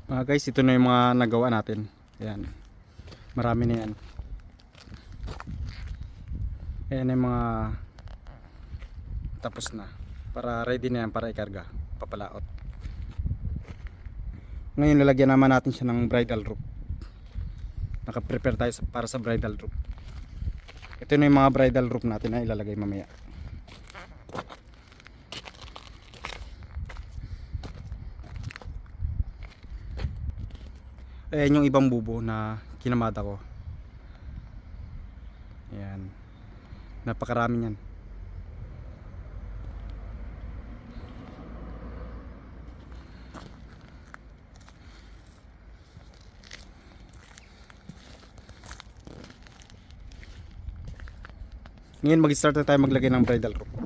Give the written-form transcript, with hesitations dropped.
Guys, ito na yung mga nagawa natin. Ayan. Marami na yan. Ayan yung mga tapos na. Para ready na yan para ikarga. Papalaot. Ngayon lalagyan naman natin siya ng bridal rope. Naka-prepare tayo para sa bridal rope. Ito na yung mga bridal rope natin na ilalagay mamaya. Ayan yung ibang bubo na kinamada ko. Ayan. Napakarami niyan. Ngayon mag-start na tayo maglagay ng bridal rope.